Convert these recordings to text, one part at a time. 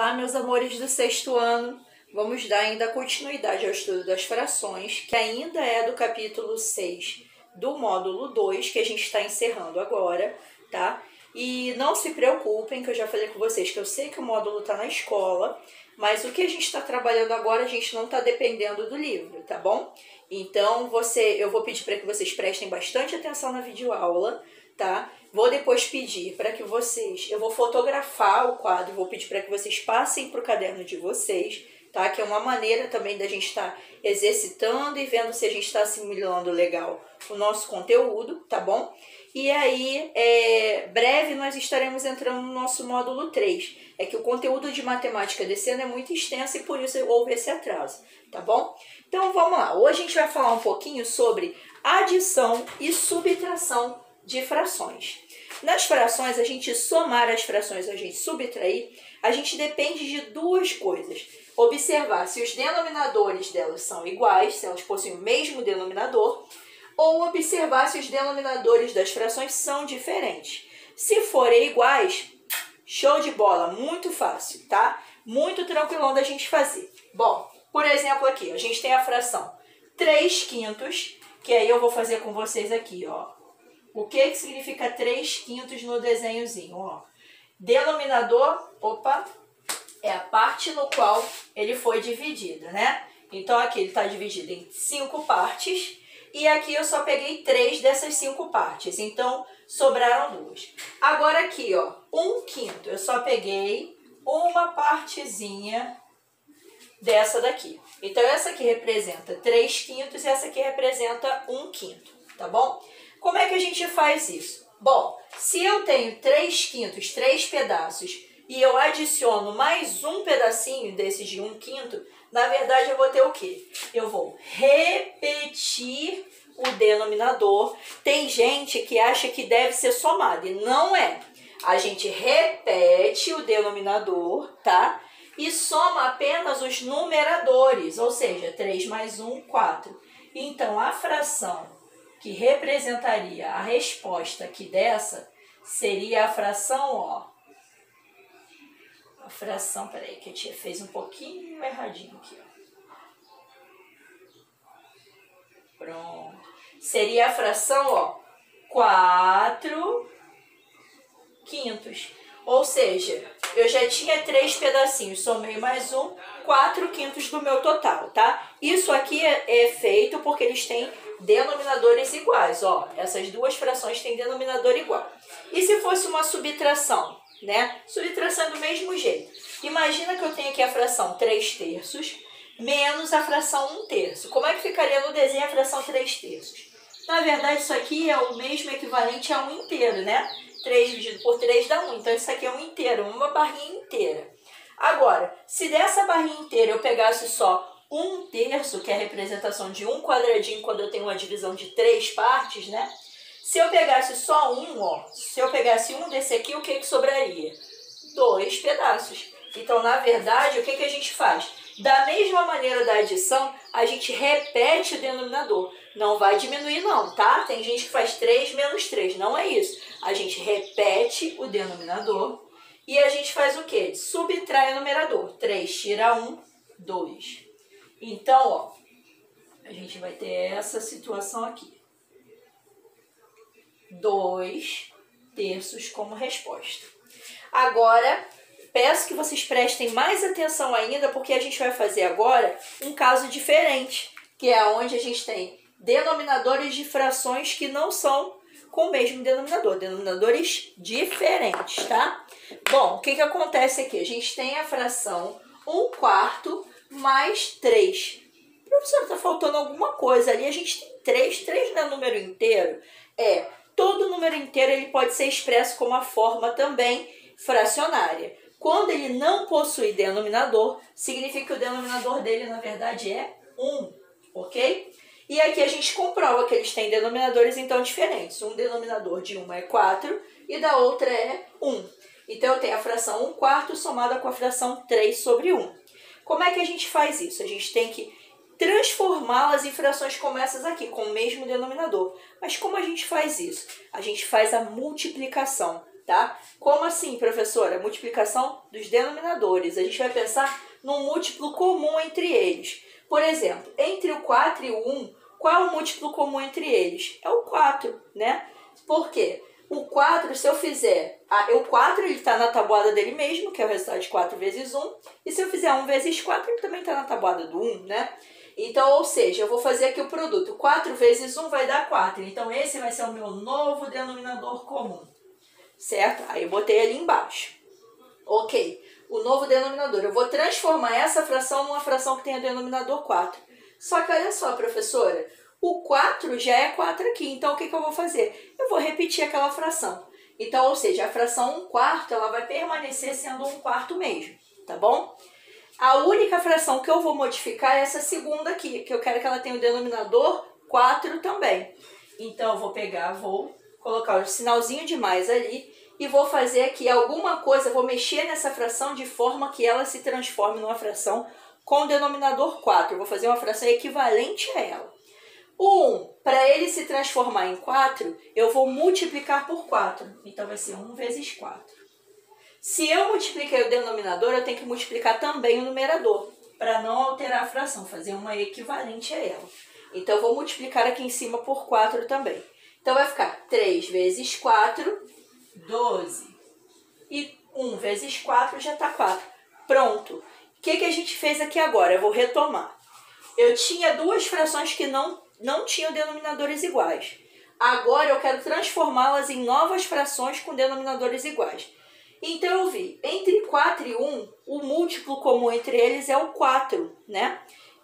Olá, meus amores do sexto ano. Vamos dar ainda continuidade ao estudo das frações, que ainda é do capítulo 6 do módulo 2, que a gente está encerrando agora, tá? E não se preocupem, que eu já falei com vocês que eu sei que o módulo está na escola, mas o que a gente está trabalhando agora, a gente não está dependendo do livro, tá bom? Então, eu vou pedir para que vocês prestem bastante atenção na videoaula, tá? Vou depois pedir para que eu vou fotografar o quadro, vou pedir para que vocês passem para o caderno de vocês, tá? Que é uma maneira também da gente estar exercitando e vendo se a gente está assimilando legal o nosso conteúdo, tá bom? E aí, breve nós estaremos entrando no nosso módulo 3. É que o conteúdo de matemática desse ano é muito extenso e por isso houve esse atraso, tá bom? Então vamos lá, hoje a gente vai falar um pouquinho sobre adição e subtração de frações. Nas frações, a gente somar as frações, a gente subtrair, a gente depende de duas coisas. Observar se os denominadores delas são iguais, se elas possuem o mesmo denominador, ou observar se os denominadores das frações são diferentes. Se forem iguais, show de bola, muito fácil, tá? Muito tranquilão da gente fazer. Bom, por exemplo aqui, a gente tem a fração 3/5, que aí eu vou fazer com vocês aqui, ó. O que significa 3/5 no desenhozinho, ó? Denominador, é a parte no qual ele foi dividido, né? Então aqui ele está dividido em 5 partes e aqui eu só peguei 3 dessas 5 partes, então sobraram 2. Agora aqui, ó, 1/5, eu só peguei uma partezinha dessa daqui. Então essa aqui representa 3/5 e essa aqui representa 1/5, tá bom? Como é que a gente faz isso? Bom, se eu tenho 3/5, 3 pedaços, e eu adiciono mais um pedacinho desses de 1/5, na verdade eu vou ter o quê? Eu vou repetir o denominador. Tem gente que acha que deve ser somado, e não é. A gente repete o denominador, tá? E soma apenas os numeradores, ou seja, 3 mais 1, 4. Então, a fração que representaria a resposta aqui dessa seria a fração, ó. A fração, peraí, que a tia fez um pouquinho erradinho aqui, ó. Pronto. Seria a fração, ó, 4/5. Ou seja, eu já tinha 3 pedacinhos, somei mais um, 4/5 do meu total, tá? Isso aqui é feito porque eles têm denominadores iguais, ó. Essas duas frações têm denominador igual. E se fosse uma subtração, né? Subtração é do mesmo jeito. Imagina que eu tenho aqui a fração 3/3 menos a fração 1/3. Como é que ficaria no desenho a fração 3/3? Na verdade, isso aqui é o mesmo equivalente a 1 inteiro, né? 3 dividido por 3 dá 1. Então, isso aqui é 1 inteiro, uma barrinha inteira. Agora, se dessa barrinha inteira eu pegasse só 1/3, que é a representação de um quadradinho quando eu tenho uma divisão de 3 partes, né? Se eu pegasse só um, ó, se eu pegasse um desse aqui, o que que sobraria? 2 pedaços. Então, na verdade, o que que a gente faz? Da mesma maneira da adição, a gente repete o denominador. Não vai diminuir não, tá? Tem gente que faz 3 menos 3, não é isso. A gente repete o denominador e a gente faz o quê? Subtrai o numerador. 3 tira 1, 2. Então, ó, a gente vai ter essa situação aqui. 2/3 como resposta. Agora, peço que vocês prestem mais atenção ainda, porque a gente vai fazer agora um caso diferente, que é onde a gente tem denominadores de frações que não são com o mesmo denominador, denominadores diferentes, tá? Bom, o que que acontece aqui? A gente tem a fração 1/4 mais 3. Professor, tá faltando alguma coisa ali. A gente tem 3. 3 não é número inteiro? Todo número inteiro ele pode ser expresso com uma forma também fracionária. Quando ele não possui denominador, significa que o denominador dele, na verdade, é 1, ok? E aqui a gente comprova que eles têm denominadores, então, diferentes. Um denominador de uma é 4 e da outra é 1. Então, eu tenho a fração 1/4 somada com a fração 3/1. Como é que a gente faz isso? A gente tem que transformá-las em frações como essas aqui, com o mesmo denominador. Mas como a gente faz isso? A gente faz a multiplicação, tá? Como assim, professora? Multiplicação dos denominadores. A gente vai pensar num múltiplo comum entre eles. Por exemplo, entre o 4 e o 1, qual é o múltiplo comum entre eles? É o 4, né? Por quê? O 4, se eu fizer... o 4 está na tabuada dele mesmo, que é o resultado de 4 vezes 1. E se eu fizer 1 vezes 4, ele também está na tabuada do 1, né? Então, ou seja, eu vou fazer aqui o produto. 4 vezes 1 vai dar 4. Então, esse vai ser o meu novo denominador comum. Certo? Aí eu botei ali embaixo. Ok. O novo denominador. Eu vou transformar essa fração numa fração que tenha denominador 4. Só que olha só, professora. O 4 já é 4 aqui. Então, o que eu vou fazer? Eu vou repetir aquela fração. Então, ou seja, a fração 1/4, ela vai permanecer sendo 1/4 mesmo. Tá bom? A única fração que eu vou modificar é essa segunda aqui, que eu quero que ela tenha o denominador 4 também. Então, eu vou pegar, vou colocar o sinalzinho de mais ali e vou fazer aqui alguma coisa, vou mexer nessa fração de forma que ela se transforme numa fração com o denominador 4. Eu vou fazer uma fração equivalente a ela. O 1, para ele se transformar em 4, eu vou multiplicar por 4. Então, vai ser 1 vezes 4. Se eu multipliquei o denominador, eu tenho que multiplicar também o numerador, para não alterar a fração, fazer uma equivalente a ela. Então, eu vou multiplicar aqui em cima por 4 também. Então, vai ficar 3 vezes 4, 12. E 1 vezes 4 já está 4. Pronto. O que a gente fez aqui agora? Eu vou retomar. Eu tinha duas frações que não tinham denominadores iguais. Agora, eu quero transformá-las em novas frações com denominadores iguais. Então, eu vi, entre 4 e 1, o múltiplo comum entre eles é o 4, né?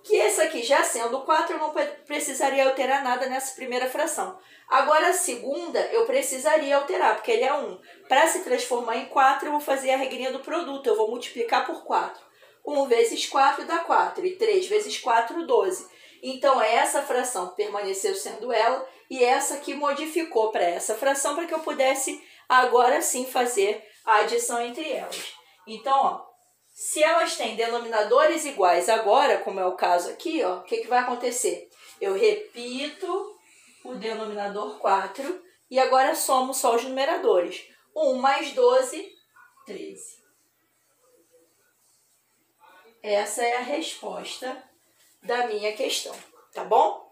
Que esse aqui, já sendo o 4, eu não precisaria alterar nada nessa primeira fração. Agora, a segunda, eu precisaria alterar, porque ele é 1. Para se transformar em 4, eu vou fazer a regrinha do produto, eu vou multiplicar por 4. 1 vezes 4 dá 4, e 3 vezes 4, 12. Então, essa fração permaneceu sendo ela, e essa aqui modificou para essa fração, para que eu pudesse, agora sim, fazer a adição entre elas. Então, ó, se elas têm denominadores iguais agora, como é o caso aqui, ó, o que vai acontecer? Eu repito o denominador 4 e agora somo só os numeradores. 1 mais 12, 13. Essa é a resposta da minha questão, tá bom?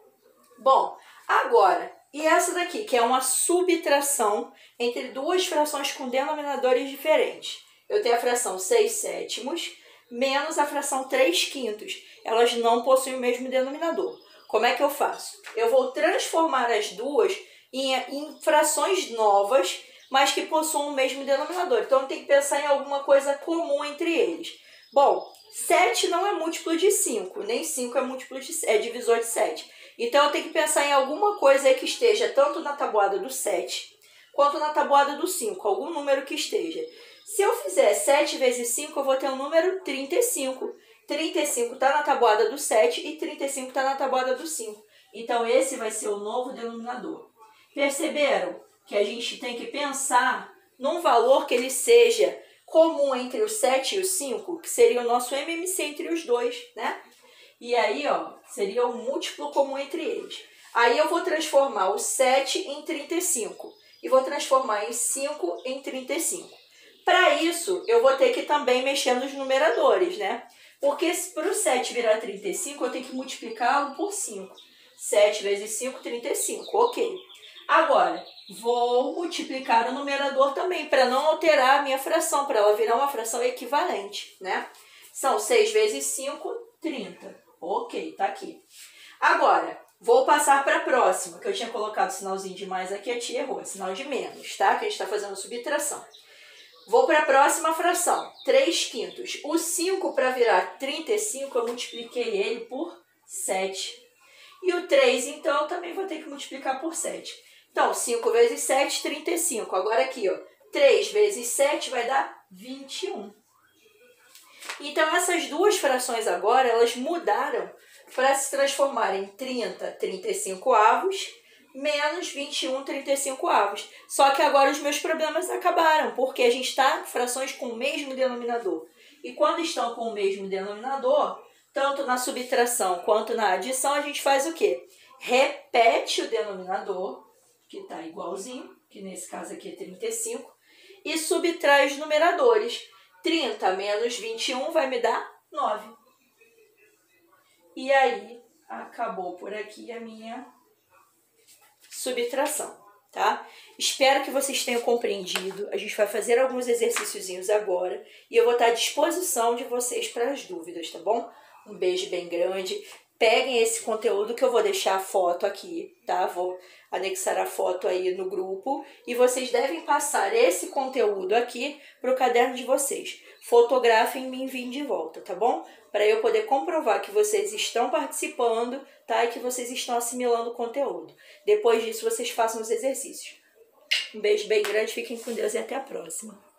Bom, agora... E essa daqui, que é uma subtração entre duas frações com denominadores diferentes. Eu tenho a fração 6/7 menos a fração 3/5. Elas não possuem o mesmo denominador. Como é que eu faço? Eu vou transformar as duas em frações novas, mas que possuam o mesmo denominador. Então, eu tenho que pensar em alguma coisa comum entre eles. Bom, 7 não é múltiplo de 5, nem 5 é divisor de 7. Então, eu tenho que pensar em alguma coisa aí que esteja tanto na tabuada do 7 quanto na tabuada do 5, algum número que esteja. Se eu fizer 7 vezes 5, eu vou ter o número 35. 35 está na tabuada do 7 e 35 está na tabuada do 5. Então, esse vai ser o novo denominador. Perceberam que a gente tem que pensar num valor que ele seja comum entre o 7 e o 5, que seria o nosso MMC entre os dois, né? E aí, ó, seria o múltiplo comum entre eles. Aí eu vou transformar o 7 em 35 e vou transformar em 5 em 35. Para isso, eu vou ter que também mexer nos numeradores, né? Porque para o 7 virar 35, eu tenho que multiplicá-lo por 5. 7 vezes 5, 35. Ok. Agora, vou multiplicar o numerador também, para não alterar a minha fração, para ela virar uma fração equivalente, né? São 6 vezes 5, 30. Ok, tá aqui. Agora, vou passar para a próxima, que eu tinha colocado o sinalzinho de mais aqui, a tia errou, é sinal de menos, tá? Que a gente está fazendo subtração. Vou para a próxima fração, 3/5. O 5 para virar 35, eu multipliquei ele por 7. E o 3, então, eu também vou ter que multiplicar por 7. Então, 5 vezes 7, 35. Agora aqui, ó, 3 vezes 7 vai dar 21. Então, essas duas frações agora, elas mudaram para se transformar em 30, 35 avos, menos 21, 35 avos. Só que agora os meus problemas acabaram, porque a gente está frações com o mesmo denominador. E quando estão com o mesmo denominador, tanto na subtração quanto na adição, a gente faz o quê? Repete o denominador, que está igualzinho, que nesse caso aqui é 35, e subtrai os numeradores. 30 menos 21 vai me dar 9. E aí, acabou por aqui a minha subtração, tá? Espero que vocês tenham compreendido. A gente vai fazer alguns exercíciozinhos agora e eu vou estar à disposição de vocês para as dúvidas, tá bom? Um beijo bem grande. Peguem esse conteúdo que eu vou deixar a foto aqui, tá? Vou anexar a foto aí no grupo e vocês devem passar esse conteúdo aqui para o caderno de vocês. Fotografem e me enviem de volta, tá bom? Para eu poder comprovar que vocês estão participando, tá? E que vocês estão assimilando o conteúdo. Depois disso, vocês façam os exercícios. Um beijo bem grande, fiquem com Deus e até a próxima.